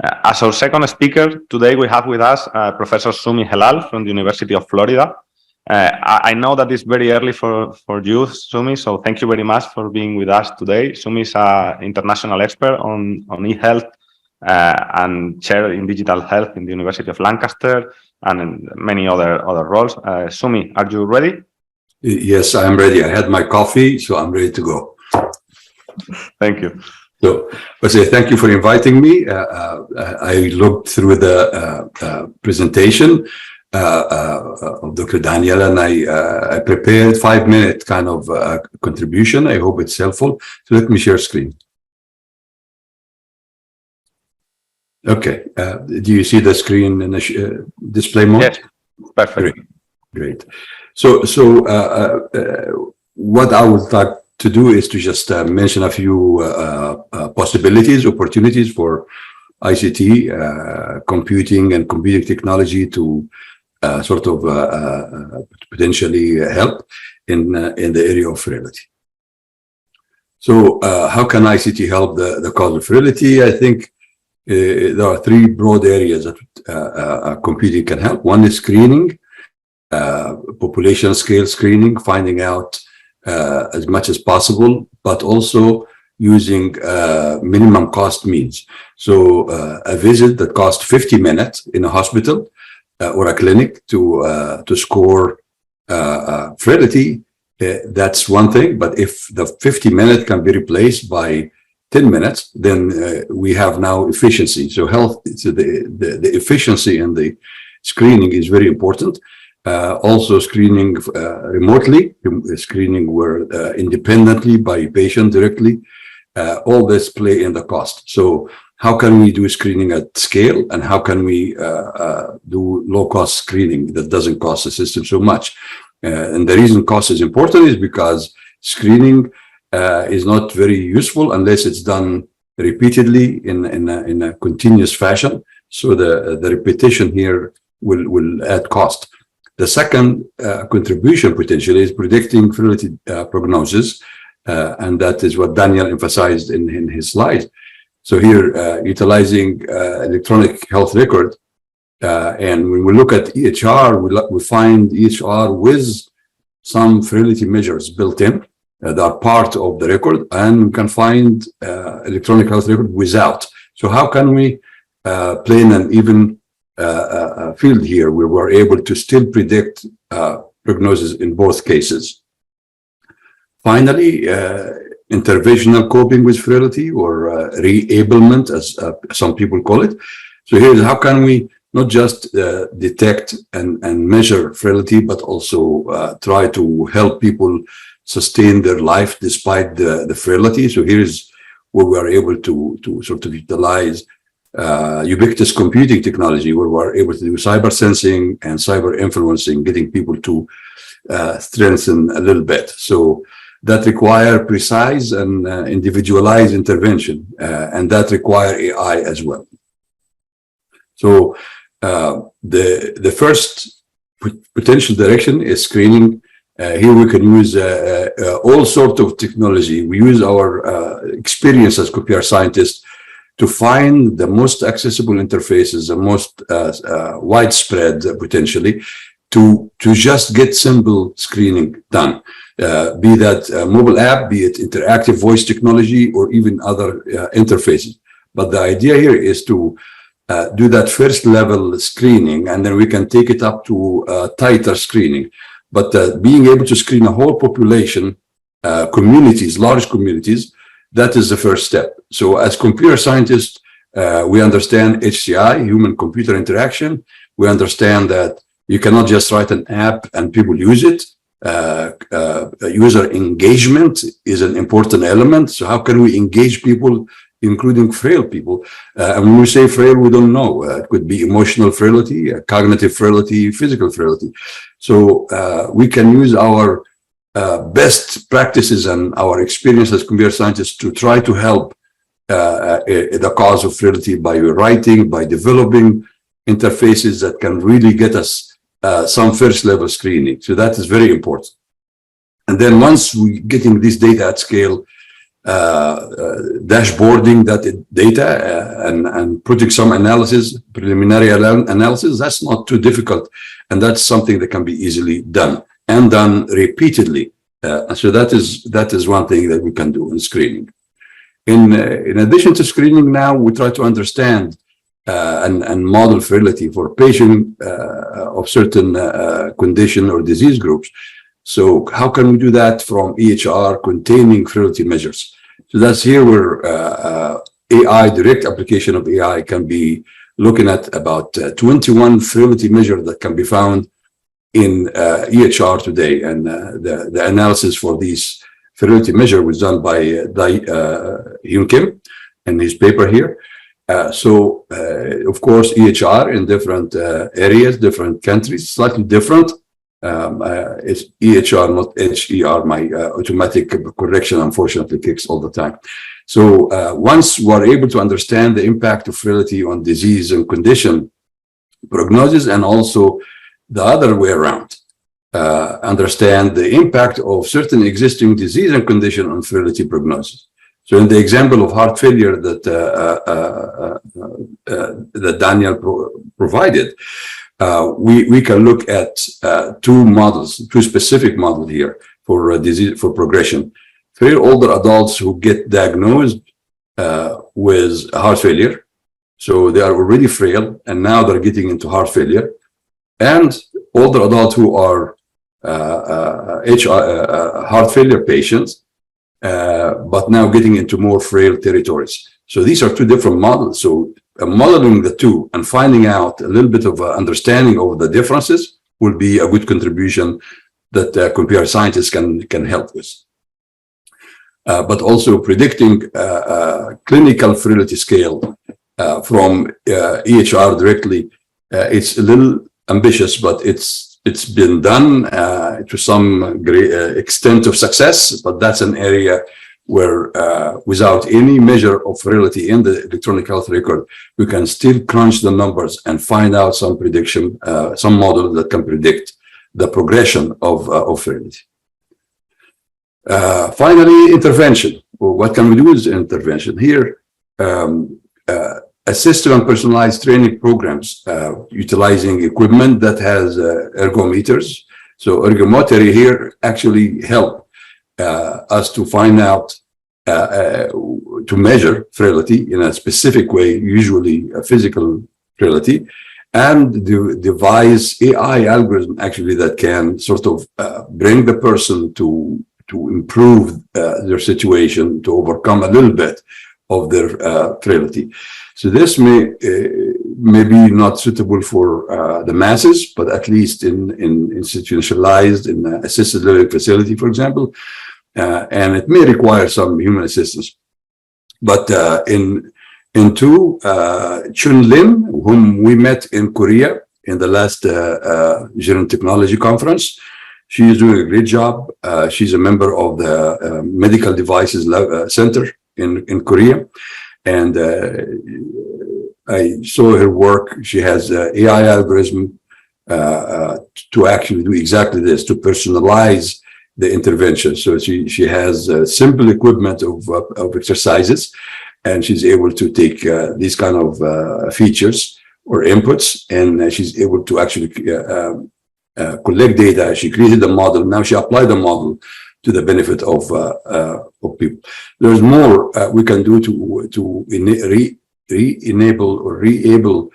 As our second speaker, today we have with us Professor Sumi Helal from the University of Florida. I know that it's very early for you, Sumi, so thank you very much for being with us today. Sumi is an international expert on e-health and chair in digital health in the University of Lancaster and in many other roles. Sumi, are you ready? Yes, I'm ready. I had my coffee, so I'm ready to go. Thank you. So, thank you for inviting me. I looked through the presentation of Dr. Daniel, and I prepared 5-minute kind of contribution. I hope it's helpful. So let me share screen. Okay. Do you see the screen in the display mode? Yes, perfect. Great. So what I would like to do is to just mention a few possibilities, opportunities for ICT, computing and computing technology to potentially help in the area of frailty. So how can ICT help the cause of frailty? I think there are 3 broad areas that computing can help. One is screening, population scale screening, finding out as much as possible, but also using minimum cost means. So a visit that costs 50 minutes in a hospital or a clinic to score frailty, that's one thing. But if the 50 minutes can be replaced by 10 minutes, then we have now efficiency. So the efficiency in the screening is very important. Also screening remotely, screening where independently by patient directly, all this play in the cost. So how can we do screening at scale, and how can we do low-cost screening that doesn't cost the system so much? And the reason cost is important is because screening is not very useful unless it's done repeatedly in a continuous fashion. So the repetition here will add cost. The second contribution potentially is predicting frailty prognosis, and that is what Daniel emphasized in his slide. So here, utilizing electronic health record, and when we look at EHR, we find EHR with some frailty measures built in that are part of the record, and we can find electronic health record without. So how can we play in an even field here where we're able to still predict prognosis in both cases? Finally, interventional coping with frailty, or reablement, as some people call it. So here's how can we not just detect and measure frailty, but also try to help people sustain their life despite the frailty. So here's where we are able to sort of utilize ubiquitous computing technology, where we're able to do cyber sensing and cyber influencing, getting people to strengthen a little bit. So that require precise and individualized intervention, and that require AI as well. So the first potential direction is screening. Here we can use all sorts of technology. We use our experience as computer scientists to find the most accessible interfaces, the most widespread potentially, to just get simple screening done. Be that a mobile app, be it interactive voice technology, or even other interfaces. But the idea here is to do that first level screening, and then we can take it up to tighter screening. But being able to screen a whole population, communities, large communities, that is the first step. So as computer scientists, we understand HCI, human-computer interaction. We understand that you cannot just write an app and people use it. User engagement is an important element. So how can we engage people, including frail people? And when we say frail, we don't know. It could be emotional frailty, cognitive frailty, physical frailty. So we can use our best practices and our experience as computer scientists to try to help the cause of frailty by writing, by developing interfaces that can really get us some first level screening. So that is very important. And then once we getting this data at scale, dashboarding that data and putting some analysis, preliminary analysis. That's not too difficult, and that's something that can be easily done and done repeatedly. So that is one thing that we can do in screening. In addition to screening, now we try to understand and model frailty for patient of certain condition or disease groups. So how can we do that from EHR containing frailty measures? So that's here where AI, direct application of AI, can be looking at about 21 frailty measures that can be found in EHR today. And the analysis for these frailty measure was done by Hyun Kim in his paper here. So of course, EHR in different areas, different countries, slightly different. It's EHR, not HER. My automatic correction, unfortunately, kicks all the time. So once we're able to understand the impact of frailty on disease and condition prognosis, and also the other way around, understand the impact of certain existing disease and condition on frailty prognosis. So in the example of heart failure that that Daniel provided, we can look at two specific models here for disease, for progression. For older adults who get diagnosed with heart failure, so they are already frail and now they're getting into heart failure, and older adults who are heart failure patients, but now getting into more frail territories. So these are two different models. So modeling the two and finding out a little bit of understanding of the differences will be a good contribution that computer scientists can help with. But also predicting clinical frailty scale from EHR directly, it's a little ambitious, but it's been done to some great extent of success. But that's an area where without any measure of frailty in the electronic health record, we can still crunch the numbers and find out some prediction, some model that can predict the progression of frailty. Finally, intervention. Well, what can we do with intervention? Here, a system and personalized training programs utilizing equipment that has ergometers. So ergometry here actually help us to find out, to measure frailty in a specific way, usually a physical frailty, and devise AI algorithm actually that can sort of bring the person to improve their situation, to overcome a little bit of their frailty. So this may be not suitable for the masses, but at least in institutionalized, in assisted living facility, for example, and it may require some human assistance. But in Chun Lim, whom we met in Korea in the last Gerontotecnología conference, she is doing a great job. She's a member of the Medical Devices Center in Korea. And I saw her work. She has AI algorithm to actually do exactly this, to personalize the intervention. So she has simple equipment of exercises, and she's able to take these kind of features or inputs, and she's able to actually collect data. She created the model. Now she applied the model to the benefit of people. There's more we can do to re-enable or re-able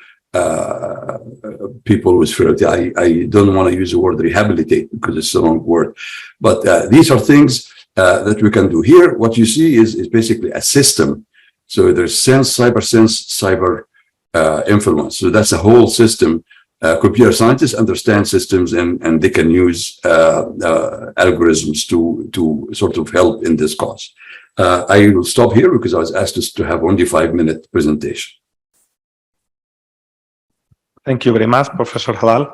people with frailty. I don't want to use the word rehabilitate because it's the wrong word, but these are things that we can do here. What you see is basically a system. So there's sense, cyber influence. So that's a whole system. Computer scientists understand systems, and they can use algorithms to sort of help in this cause. I will stop here because I was asked to have only 5-minute presentation. Thank you very much, Professor Helal.